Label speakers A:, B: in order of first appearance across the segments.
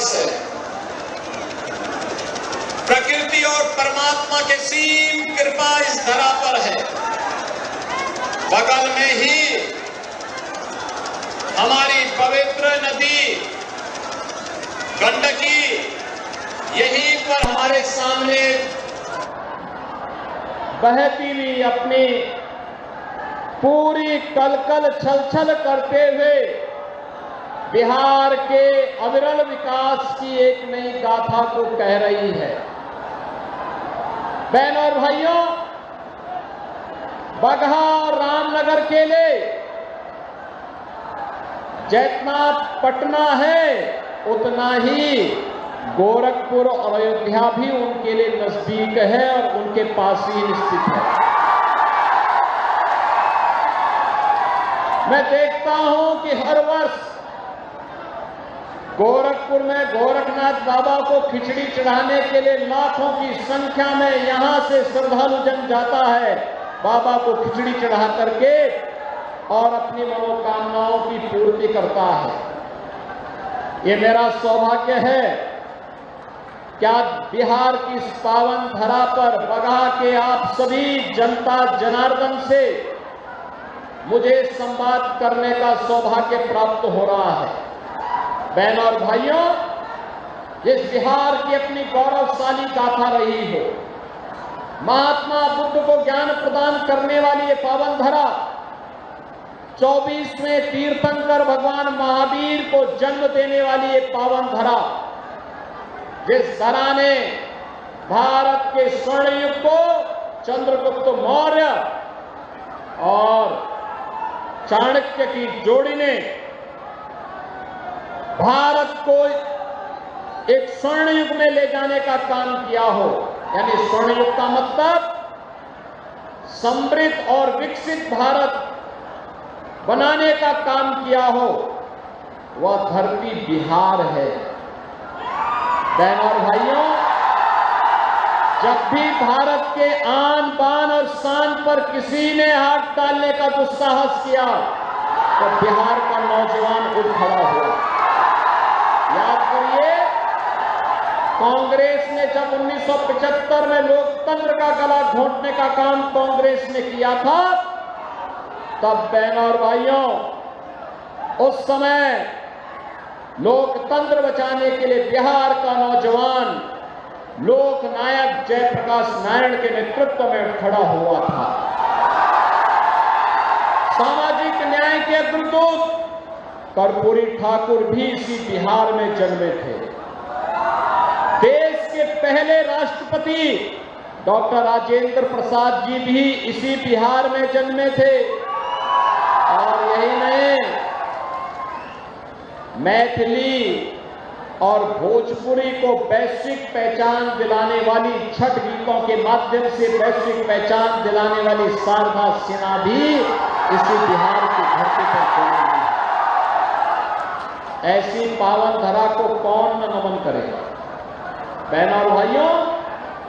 A: पास है। प्रकृति और परमात्मा के सीम कृपा इस धरा पर है। बगल में ही हमारी पवित्र नदी गंडकी, यहीं पर हमारे सामने बहती हुई अपनी पूरी कलकल छलछल करते हुए बिहार के अविरल विकास की एक नई गाथा को कह रही है। बहनों और भाइयों, बगहा और रामनगर के लिए जितना पटना है उतना ही गोरखपुर और अयोध्या भी उनके लिए नजदीक है और उनके पास ही स्थित है। मैं देखता हूं कि हर वर्ष गोरखपुर में गोरखनाथ बाबा को खिचड़ी चढ़ाने के लिए लाखों की संख्या में यहां से श्रद्धालु जन जाता है, बाबा को खिचड़ी चढ़ा करके और अपनी मनोकामनाओं की पूर्ति करता है। ये मेरा सौभाग्य है क्या बिहार की इस पावन धरा पर बगहा के आप सभी जनता जनार्दन से मुझे संवाद करने का सौभाग्य प्राप्त हो रहा है। बहनों और भाइयों, जिस बिहार की अपनी गौरवशाली गाथा रही हो, महात्मा बुद्ध को ज्ञान प्रदान करने वाली ये पावन धरा, 24वें तीर्थंकर भगवान महावीर को जन्म देने वाली ये पावन धरा, जिस धरा ने भारत के स्वर्ण युग को चंद्रगुप्त मौर्य और चाणक्य की जोड़ी ने भारत को एक स्वर्ण युग में ले जाने का काम किया हो, यानी स्वर्ण युग का मतलब समृद्ध और विकसित भारत बनाने का काम किया हो, वह धरती बिहार है। बहनों और भाइयों, जब भी भारत के आन बान और शान पर किसी ने हाथ डालने का दुस्साहस किया तो बिहार का नौजवान उठ खड़ा हुआ। याद करिए, कांग्रेस ने जब 1975 में लोकतंत्र का गला घोंटने का काम कांग्रेस ने किया था, तब बहनों और भाइयों, उस समय लोकतंत्र बचाने के लिए बिहार का नौजवान लोक नायक जयप्रकाश नारायण के नेतृत्व में खड़ा हुआ था। सामाजिक न्याय के अग्रदूत कर्पूरी ठाकुर भी इसी बिहार में जन्मे थे। देश के पहले राष्ट्रपति डॉक्टर राजेंद्र प्रसाद जी भी इसी बिहार में जन्मे थे। और यही नहीं, मैथिली और भोजपुरी को वैश्विक पहचान दिलाने वाली छठ गीतों के माध्यम से वैश्विक पहचान दिलाने वाली शारदा सिन्हा भी इसी बिहार की धरती पर जन्मी है। ऐसी पावन धरा को कौन न नमन करेगा। बहनों और भाइयों,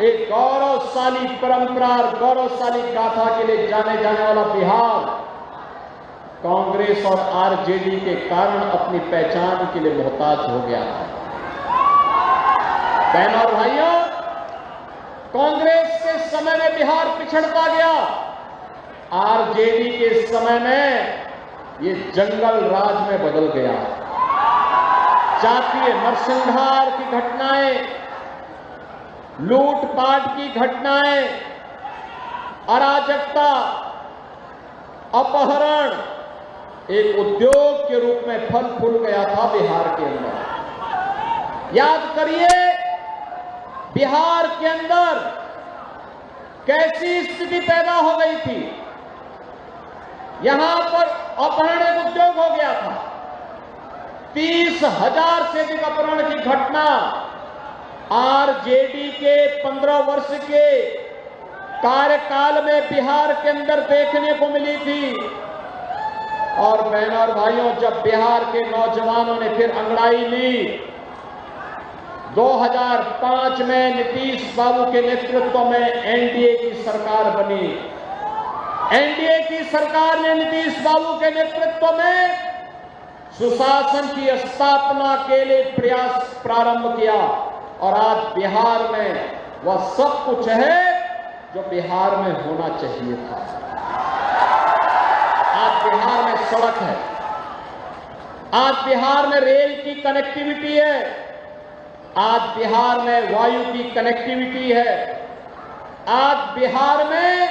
A: एक गौरवशाली परंपरा और गौरवशाली गाथा के लिए जाने जाने वाला बिहार कांग्रेस और आरजेडी के कारण अपनी पहचान के लिए मोहताज हो गया है। बहनों और भाइयों, कांग्रेस के समय में बिहार पिछड़ता गया, आरजेडी के समय में ये जंगल राज में बदल गया। जातीय नरसंहार की घटनाएं, लूटपाट की घटनाएं, अराजकता, अपहरण एक उद्योग के रूप में फल फूल गया था बिहार के अंदर। याद करिए, बिहार के अंदर कैसी स्थिति पैदा हो गई थी। यहां पर अपहरण एक उद्योग हो गया था। 30,000 से अधिक अपहरण की घटना आरजेडी के 15 वर्ष के कार्यकाल में बिहार के अंदर देखने को मिली थी। और बहनों और भाइयों, जब बिहार के नौजवानों ने फिर अंगड़ाई ली, 2005 में नीतीश बाबू के नेतृत्व में एनडीए की सरकार बनी। एनडीए की सरकार ने नीतीश बाबू के नेतृत्व में सुशासन की स्थापना के लिए प्रयास प्रारंभ किया और आज बिहार में वह सब कुछ है जो बिहार में होना चाहिए था। आज बिहार में सड़क है, आज बिहार में रेल की कनेक्टिविटी है, आज बिहार में वायु की कनेक्टिविटी है, आज बिहार में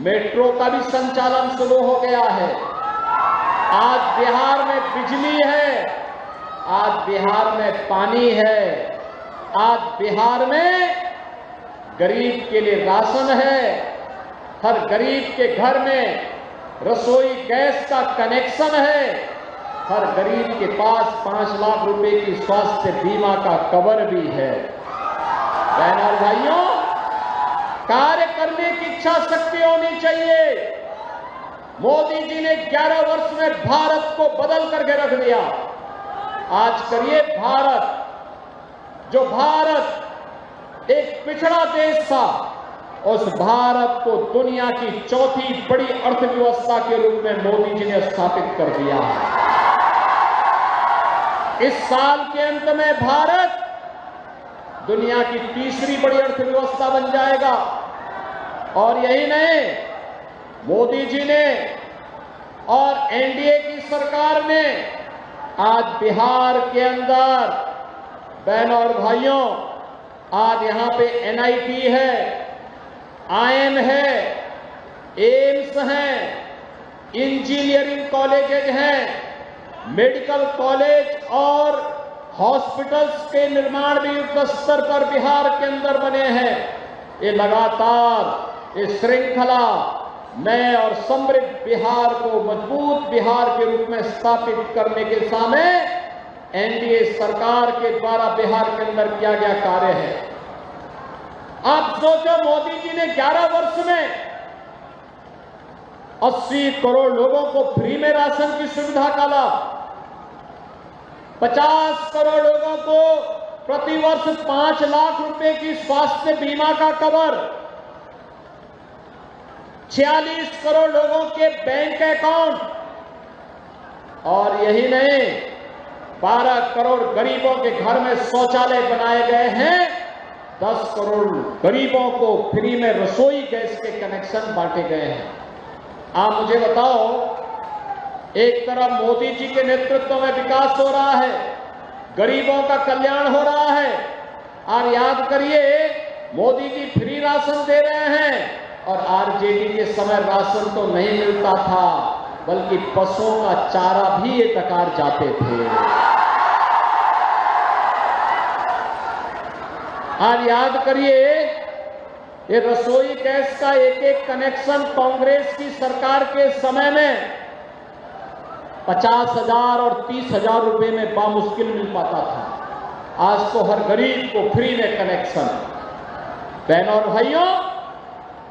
A: मेट्रो का भी संचालन शुरू हो गया है, आज बिहार में बिजली है, आज बिहार में पानी है, आज बिहार में गरीब के लिए राशन है, हर गरीब के घर में रसोई गैस का कनेक्शन है, हर गरीब के पास 5 लाख रुपए की स्वास्थ्य बीमा का कवर भी है। बहनों और भाइयों, कार्य करने की इच्छा शक्ति होनी चाहिए। मोदी जी ने 11 वर्ष में भारत को बदल करके रख दिया। आज करिए भारत, जो भारत एक पिछड़ा देश था, उस भारत को दुनिया की चौथी बड़ी अर्थव्यवस्था के रूप में मोदी जी ने स्थापित कर दिया है। इस साल के अंत में भारत दुनिया की तीसरी बड़ी अर्थव्यवस्था बन जाएगा। और यही नहीं, मोदी जी ने और एनडीए की सरकार ने आज बिहार के अंदर, बहनों और भाइयों, आज यहां पे एनआईटी है, आईएम है, एम्स हैं, इंजीनियरिंग कॉलेजेज हैं, मेडिकल कॉलेज और हॉस्पिटल्स के निर्माण भी युद्ध स्तर पर बिहार के अंदर बने हैं। ये लगातार ये श्रृंखला नए और समृद्ध बिहार को मजबूत बिहार के रूप में स्थापित करने के सामने एनडीए सरकार के द्वारा बिहार के अंदर किया गया कार्य है। आप सोचो, मोदी जी ने 11 वर्ष में 80 करोड़ लोगों को फ्री में राशन की सुविधा का लाभ, 50 करोड़ लोगों को प्रतिवर्ष 5 लाख रुपए की स्वास्थ्य बीमा का कवर, 46 करोड़ लोगों के बैंक अकाउंट, और यही नहीं, 12 करोड़ गरीबों के घर में शौचालय बनाए गए हैं, 10 करोड़ गरीबों को फ्री में रसोई गैस के कनेक्शन बांटे गए हैं। आप मुझे बताओ, एक तरफ मोदी जी के नेतृत्व में विकास हो रहा है, गरीबों का कल्याण हो रहा है, और याद करिए मोदी जी फ्री राशन दे रहे हैं, और आरजेडी के समय राशन तो नहीं मिलता था, बल्कि पशुओं का चारा भी ये डकार जाते थे। आज याद करिए, ये रसोई गैस का एक एक कनेक्शन कांग्रेस की सरकार के समय में 50,000 और 30,000 रुपए में बामुश्किल मिल पाता था। आज तो हर गरीब को फ्री में कनेक्शन। बहनों और भाइयों,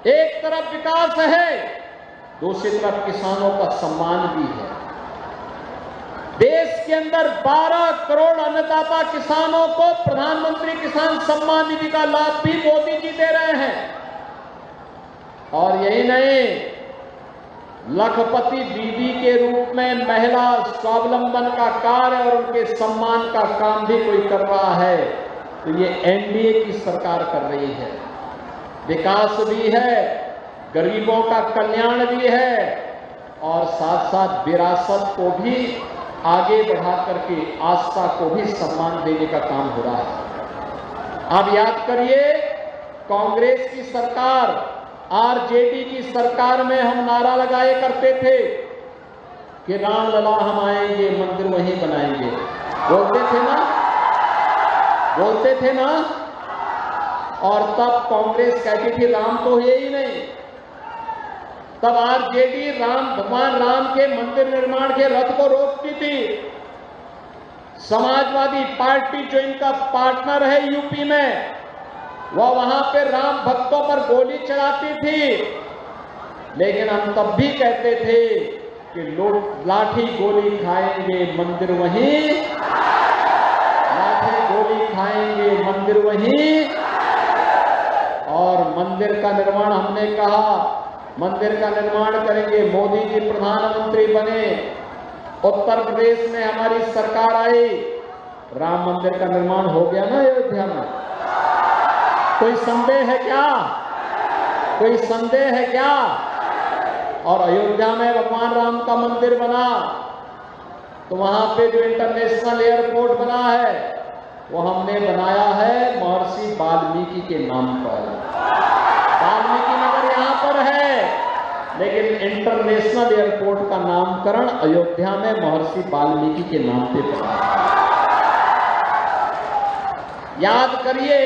A: एक तरफ विकास है, दूसरी तरफ किसानों का सम्मान भी है। देश के अंदर 12 करोड़ अन्नदाता किसानों को प्रधानमंत्री किसान सम्मान निधि का लाभ भी मोदी जी दे रहे हैं। और यही नहीं, लखपति दीदी के रूप में महिला स्वावलंबन का कार्य और उनके सम्मान का काम भी कोई कर रहा है, तो ये एनडीए की सरकार कर रही है। विकास भी है, गरीबों का कल्याण भी है, और साथ साथ विरासत को भी आगे बढ़ा करके आस्था को भी सम्मान देने का काम हो रहा है। अब याद करिए, कांग्रेस की सरकार, आरजेडी की सरकार में हम नारा लगाए करते थे कि राम लला हम आएंगे, मंदिर वहीं बनाएंगे। बोलते थे ना। और तब कांग्रेस कहती थी राम तो है ही नहीं। तब आरजेडी भगवान राम के मंदिर निर्माण के रथ को रोकती थी। समाजवादी पार्टी जो इनका पार्टनर है यूपी में, वह वहां पे राम भक्तों पर गोली चलाती थी। लेकिन हम तब भी कहते थे कि लोग लाठी गोली खाएंगे, मंदिर वहीं, लाठी गोली खाएंगे, मंदिर वहीं। और मंदिर का निर्माण, हमने कहा मंदिर का निर्माण करेंगे। मोदी जी प्रधानमंत्री बने, उत्तर प्रदेश में हमारी सरकार आई, राम मंदिर का निर्माण हो गया ना अयोध्या में। कोई संदेह है क्या? कोई संदेह है क्या? और अयोध्या में भगवान राम का मंदिर बना तो वहां पे जो इंटरनेशनल एयरपोर्ट बना है वो हमने बनाया है महर्षि वाल्मीकि के नाम पर। वाल्मीकि नगर यहां पर है, लेकिन इंटरनेशनल एयरपोर्ट का नामकरण अयोध्या में महर्षि वाल्मीकि के नाम पे पड़ा। याद करिए,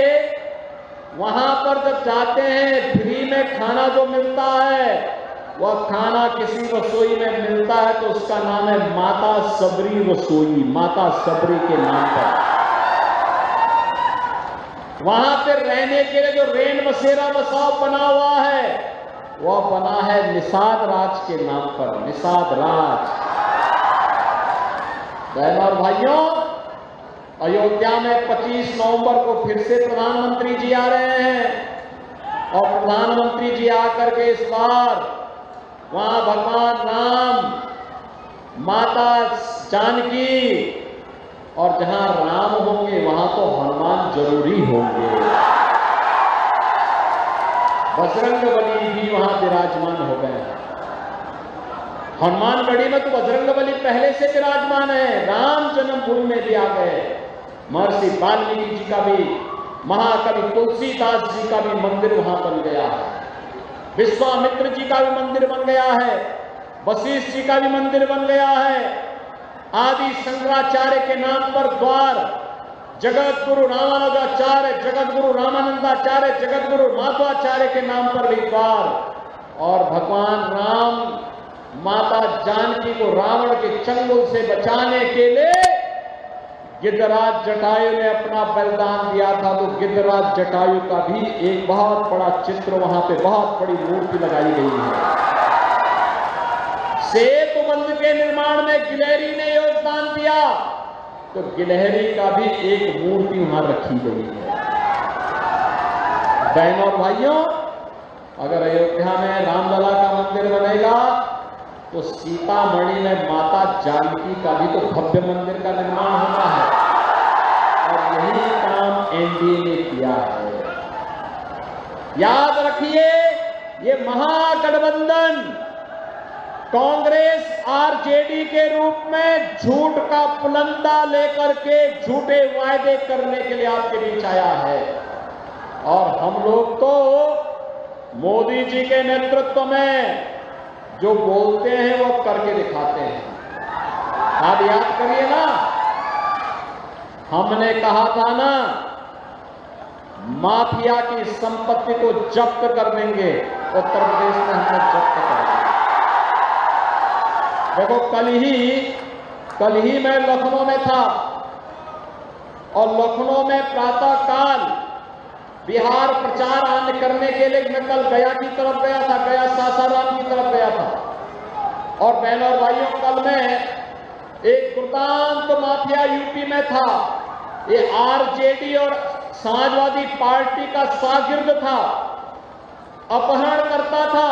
A: वहां पर जब जाते हैं फ्री में खाना जो मिलता है, वह खाना किसी रसोई में मिलता है तो उसका नाम है माता सबरी रसोई, माता सबरी के नाम पर। वहां पर रहने के लिए जो रेन बसेरा बसाव बना हुआ है वह बना है निषाद राज के नाम पर, निषाद राज। बहनों और भाइयों, अयोध्या में 25 नवंबर को फिर से प्रधानमंत्री जी आ रहे हैं और प्रधानमंत्री जी आकर के इस बार वहां भगवान राम, माता जानकी और जहां राम होंगे वहां तो हनुमान जरूरी होंगे। बजरंगबली भी वहां विराजमान हो गए हैं। हनुमानगढ़ी में तो बजरंगबली पहले से विराजमान है, राम जन्मभूमि में भी आ गए। महर्षि वाल्मीकि जी का भी, महाकवि तुलसीदास जी का भी मंदिर वहां बन गया है। विश्वामित्र जी का भी मंदिर बन गया है, वशिष्ठ जी का भी मंदिर बन गया है। आदि शंकराचार्य के नाम पर द्वार, जगत गुरु रामानुजाचार्य, जगत गुरु रामानंदाचार्य, जगत गुरु माधवाचार्य के नाम पर भी द्वार। और भगवान राम, माता जानकी को रावण के चंगुल से बचाने के लिए गिद्धराज जटायु ने अपना बलिदान दिया था, तो गिद्धराज जटायु का भी एक बहुत बड़ा चित्र वहां पे, बहुत बड़ी मूर्ति लगाई गई है। सेतु बंध के निर्माण में गिलहरी ने योगदान दिया, तो गिलहरी का भी एक मूर्ति वहां रखी गई है। बहनों और भाइयों, अगर अयोध्या में रामलला का मंदिर बनेगा तो सीतामढ़ी में माता जानकी का भी तो भव्य मंदिर का निर्माण होना है और यही काम एनडीए ने किया है। याद रखिए, ये महागठबंधन कांग्रेस आरजेडी के रूप में झूठ का पुलंदा लेकर के झूठे वायदे करने के लिए आपके बीच आया है और हम लोग तो मोदी जी के नेतृत्व में जो बोलते हैं वो करके दिखाते हैं। आप याद करिए ना, हमने कहा था ना माफिया की संपत्ति को जब्त कर देंगे, उत्तर प्रदेश में हमने जब्त कर दिया। देखो, कल ही मैं लखनऊ में था और लखनऊ में प्रातः काल बिहार प्रचार आने करने के लिए मैं कल गया की तरफ गया था, गया सासाराम की तरफ गया था। और बहनों और भाइयों, कल मैं एक दुर्दांत माफिया यूपी में था। ये आरजेडी और समाजवादी पार्टी का शागिर्द था, अपहरण करता था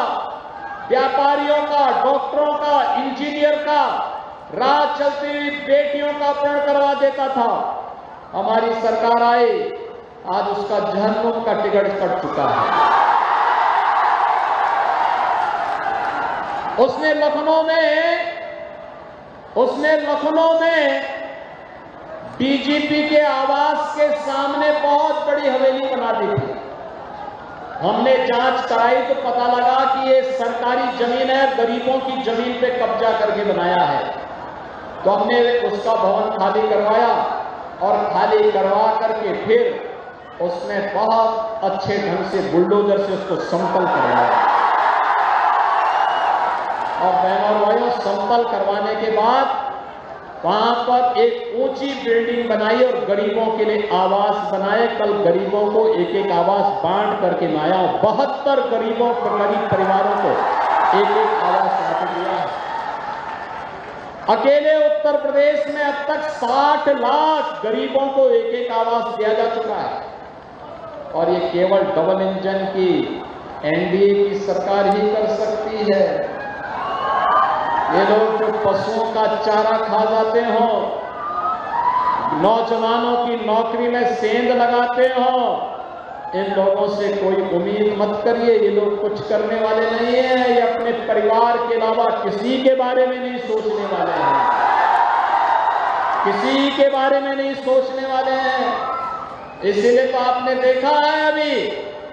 A: व्यापारियों का, डॉक्टरों का, इंजीनियर का, राह चलती हुई बेटियों का अपहरण करवा देता था। हमारी सरकार आई, आज उसका जहन्नुम का टिकट कट चुका है। उसने लखनऊ में डीजीपी के आवास के सामने बहुत बड़ी हवेली बना दी थी। हमने जांच कराई तो पता लगा कि ये सरकारी जमीन है, गरीबों की जमीन पे कब्जा करके बनाया है। तो हमने उसका भवन खाली करवाया और खाली करवा करके फिर उसने बहुत अच्छे ढंग से बुलडोजर से उसको समतल करवाया। और बहनों और भाइयों, समतल करवाने के बाद वहां पर एक ऊंची बिल्डिंग बनाई और गरीबों के लिए आवास बनाए। कल गरीबों को एक एक आवास बांट करके लाया। 72 गरीबों, गरीब परिवारों को एक एक आवास बांट दिया। अकेले उत्तर प्रदेश में अब तक 60 लाख गरीबों को एक एक आवास दिया जा चुका है और ये केवल डबल इंजन की एनडीए की सरकार ही कर सकती है। ये लोग जो पशुओं का चारा खा जाते हो, नौजवानों की नौकरी में सेंध लगाते हो, इन लोगों से कोई उम्मीद मत करिए। ये लोग कुछ करने वाले नहीं है। ये अपने परिवार के अलावा किसी के बारे में नहीं सोचने वाले हैं, किसी के बारे में नहीं सोचने वाले हैं। इसलिए तो आपने देखा है अभी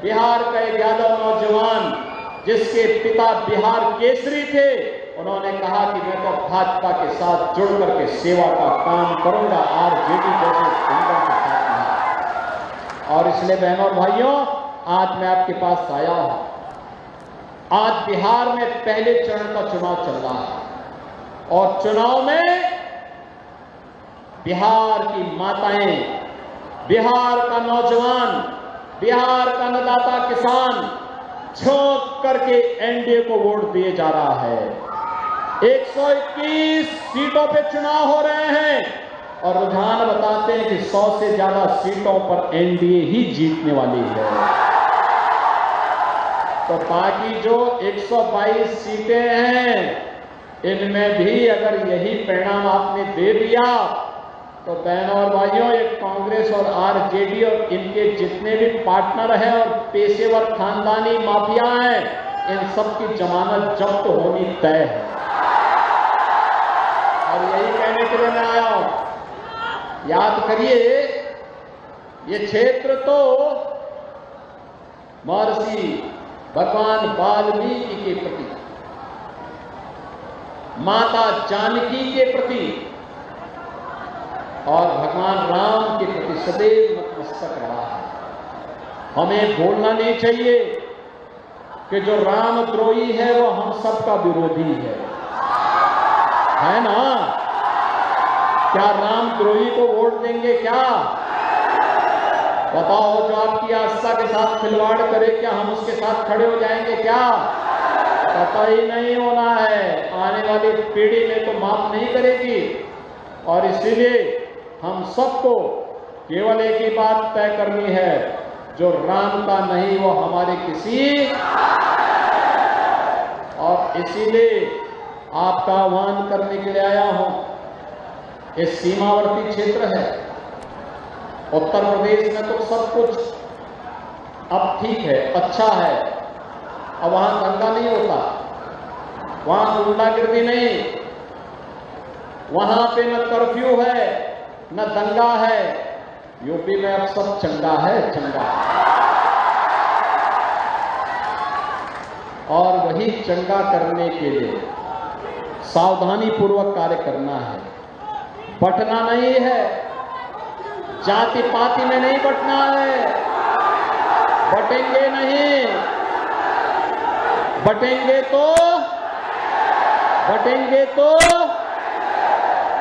A: बिहार का एक यादव नौजवान जिसके पिता बिहार केसरी थे, उन्होंने कहा कि मैं तो भाजपा के साथ जुड़ करके सेवा का काम करूंगा, आरजेडी जैसे संगठन के साथ नहीं। और इसलिए बहनों और भाइयों, आज मैं आपके पास आया हूं। आज बिहार में पहले चरण का चुनाव चल रहा है और चुनाव में बिहार की माताएं, बिहार का नौजवान, बिहार का अन्नदाता किसान झोंक करके एनडीए को वोट दिए जा रहा है। 121 सीटों पे चुनाव हो रहे हैं और रुझान बताते हैं कि 100 से ज्यादा सीटों पर एनडीए ही जीतने वाली है। तो बाकी जो 122 सीटें हैं, इनमें भी अगर यही परिणाम आपने दे दिया तो बहनों और भाइयों, ये कांग्रेस और आरजेडी और इनके जितने भी पार्टनर हैं और पेशेवर खानदानी माफिया हैं, इन सब की जमानत जब्त होनी तय है। और यही कहने के लिए मैं आया हूं। याद करिए, ये क्षेत्र तो महर्षि भगवान वाल्मीकि के प्रति, माता जानकी के प्रति और भगवान राम के प्रति सदैव नतमस्तक रहा है। हमें भूलना नहीं चाहिए कि जो रामद्रोही है वो हम सबका विरोधी है ना? क्या रामद्रोही को वोट देंगे क्या? बताओ, जो आपकी आस्था के साथ खिलवाड़ करे, क्या हम उसके साथ खड़े हो जाएंगे क्या? पता ही नहीं होना है, आने वाली पीढ़ी में तो माफ नहीं करेगी। और इसीलिए हम सबको केवल एक ही बात तय करनी है, जो राम का नहीं वो हमारे किसी। और इसीलिए आपका आह्वान करने के लिए आया हूं। ये सीमावर्ती क्षेत्र है, उत्तर प्रदेश में तो सब कुछ अब ठीक है, अच्छा है। अब वहां दंगा नहीं होता, वहां गुंडागिर्दी नहीं, वहां पे न कर्फ्यू है न दंगा है। यूपी में अब सब चंगा है, चंगा। और वही चंगा करने के लिए सावधानी पूर्वक कार्य करना है, बंटना नहीं है, जाति पाति में नहीं बंटना है। बटेंगे नहीं, बटेंगे तो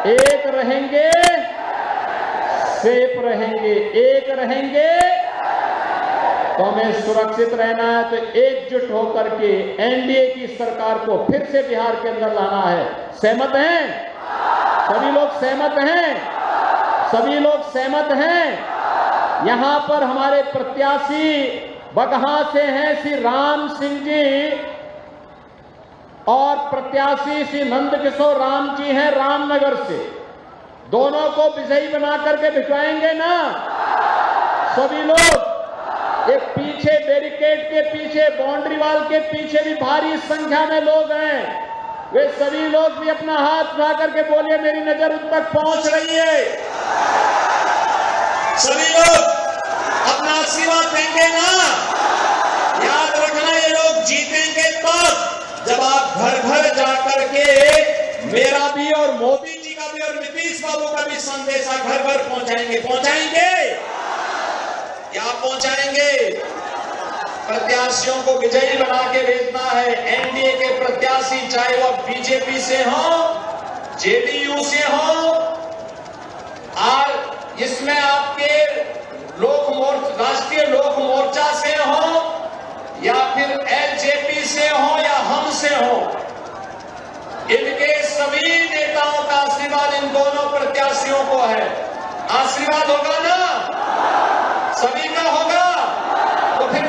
A: एक रहेंगे, सेफ रहेंगे। एक रहेंगे तो हमें सुरक्षित रहना है, तो एकजुट होकर के एनडीए की सरकार को फिर से बिहार के अंदर लाना है। सहमत हैं? सभी लोग सहमत हैं? सभी लोग सहमत हैं? यहां पर हमारे प्रत्याशी बगहा से हैं श्री राम सिंह जी और प्रत्याशी श्री नंदकिशोर राम जी हैं रामनगर से। दोनों को विजयी बना करके भिजवाएंगे ना सभी लोग। एक पीछे बैरिकेड के पीछे, बाउंड्री वाल के पीछे भी भारी संख्या में लोग हैं, वे सभी लोग भी अपना हाथ उठा करके बोलिए मेरी नजर उन तक पहुंच रही है। सभी लोग अपना आशीर्वाद देंगे ना। याद रखना, ये लोग जीतेंगे तब जब आप घर घर जाकर के मेरा भी और मोदी जी का भी और नीतीश बाबू का भी संदेशा घर घर पहुंचाएंगे। पहुंचाएंगे क्या पहुंचाएंगे? प्रत्याशियों को विजयी बना के भेजना है। एनडीए के प्रत्याशी चाहे वो बीजेपी से हो, जेडीयू से हो, और इसमें आपके राष्ट्रीय लोक मोर्चा से हो या फिर एलजेपी से हो या हम से हो, इनके सभी नेताओं का आशीर्वाद इन दोनों प्रत्याशियों को है। आशीर्वाद होगा ना, सभी का होगा। तो फिर